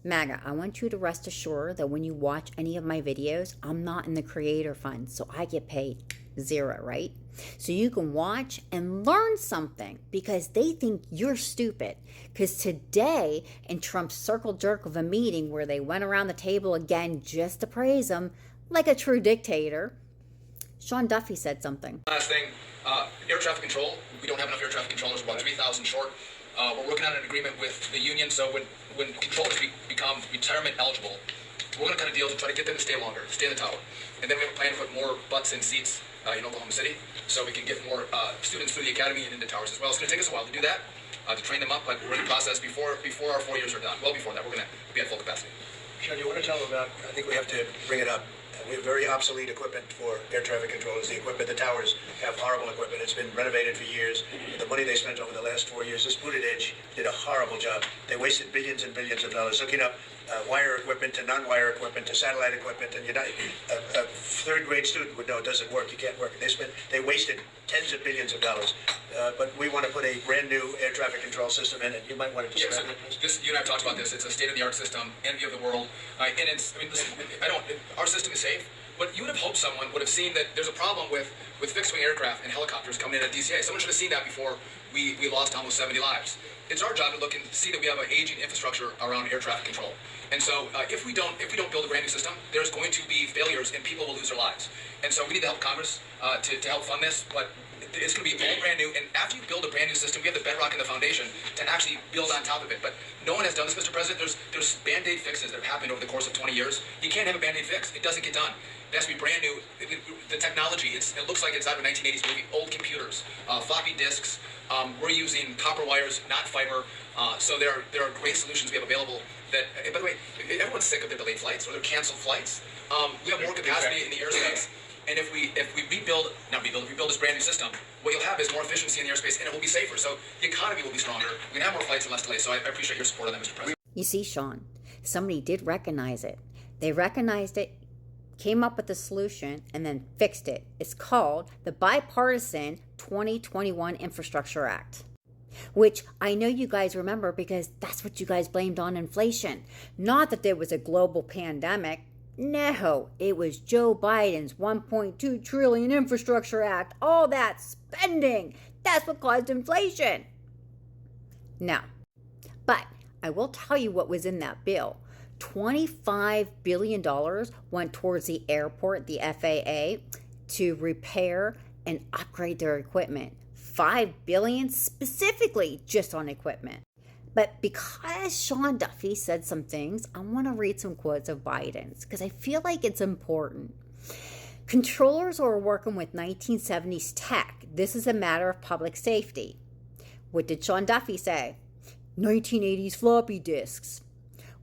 MAGA, I want you to rest assured that when you watch any of my videos, I'm not in the creator fund, so I get paid zero, right? So you can watch and learn something because they think you're stupid. Because today, in Trump's circle jerk of a meeting where they went around the table again just to praise him like a true dictator, Sean Duffy said something. Last thing, air traffic control. We don't have enough air traffic controllers, about 3,000 short. We're working on an agreement with the union, so when controllers become retirement eligible, we're going to kind of deal to try to get them to stay longer, stay in the tower. And then we have a plan to put more butts in seats in Oklahoma City, so we can get more students through the academy and into towers as well. It's going to take us a while to do that, to train them up, but we're in the process before our 4 years are done. Well before that, we're going to be at full capacity. Sean, you want to tell them about, I think we have to bring it up, we have very obsolete equipment for air traffic controllers. The equipment, the towers have horrible equipment. It's been renovated for years. The money they spent over the last 4 years, this Booted Edge did a horrible job. They wasted billions and billions of dollars hooking up wire equipment to non-wire equipment to satellite equipment, and a third-grade student would know it doesn't work. You can't work. They wasted tens of billions of dollars. But we want to put a brand new air traffic control system in it. You might want to describe it. You and I have talked about this. It's a state-of-the-art system, envy of the world, and it's. I mean, listen, our system is safe. But you would have hoped someone would have seen that there's a problem with fixed-wing aircraft and helicopters coming in at DCA. Someone should have seen that before we lost almost 70 lives. It's our job to look and see that we have an aging infrastructure around air traffic control. And so if we don't build a brand new system, there's going to be failures and people will lose their lives. And so we need to help Congress to help fund this, but it's going to be all brand new. And after you build a brand new system, we have the bedrock and the foundation to actually build on top of it. But no one has done this, Mr. President. There's Band-Aid fixes that have happened over the course of 20 years. You can't have a Band-Aid fix. It doesn't get done. It has to be brand new. The technology, it looks like it's out of a 1980s movie. Old computers, floppy disks. We're using copper wires, not fiber. So there are great solutions we have available. That, by the way, everyone's sick of their delayed flights or their canceled flights. We have more capacity in the airspace. And if we rebuild this brand new system, what you'll have is more efficiency in the airspace, and it will be safer. So the economy will be stronger. We can have more flights and less delays. So I appreciate your support on that, Mr. President. You see, Sean, somebody did recognize it. They recognized it, came up with a solution, and then fixed it. It's called the Bipartisan 2021 Infrastructure Act, which I know you guys remember because that's what you guys blamed on inflation. Not that there was a global pandemic. No, it was Joe Biden's $1.2 trillion Infrastructure Act. All that spending. That's what caused inflation. Now, but I will tell you what was in that bill. $25 billion went towards the airport, the FAA, to repair and upgrade their equipment. $5 billion specifically just on equipment. But because Sean Duffy said some things, I want to read some quotes of Biden's because I feel like it's important. Controllers are working with 1970s tech. This is a matter of public safety. What did Sean Duffy say? 1980s floppy disks.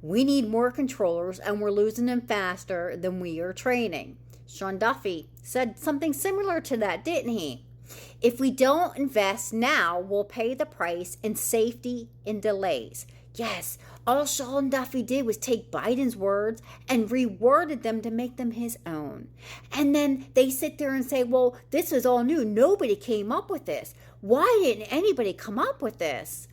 We need more controllers and we're losing them faster than we are training. Sean Duffy said something similar to that, didn't he? If we don't invest now, we'll pay the price in safety and delays. Yes, all Sean Duffy did was take Biden's words and reworded them to make them his own. And then they sit there and say, well, this is all new. Nobody came up with this. Why didn't anybody come up with this?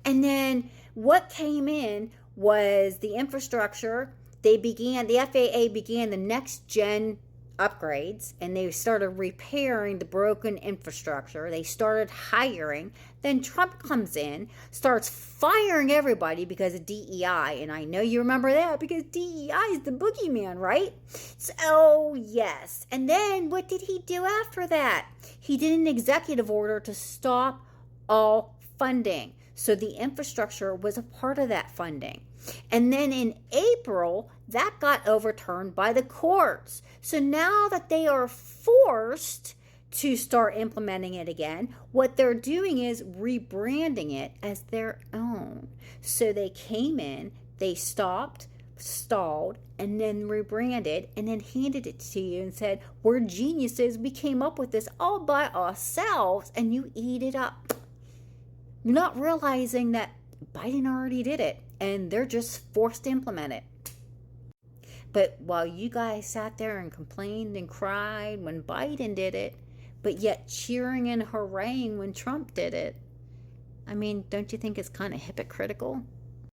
And then what came in was the infrastructure. The FAA began the next gen upgrades, and they started repairing the broken infrastructure. They started hiring. Then Trump comes in, starts firing everybody because of DEI, and I know you remember that because DEI is the boogeyman, right? So yes. And then what did he do after that? He did an executive order to stop all funding. So the infrastructure was a part of that funding. And then in April, that got overturned by the courts. So now that they are forced to start implementing it again, what they're doing is rebranding it as their own. So they came in, they stopped, stalled, and then rebranded, and then handed it to you and said, we're geniuses, we came up with this all by ourselves, and you eat it up. Not realizing that Biden already did it, and they're just forced to implement it. But while you guys sat there and complained and cried when Biden did it, but yet cheering and hooraying when Trump did it, I mean, don't you think it's kind of hypocritical?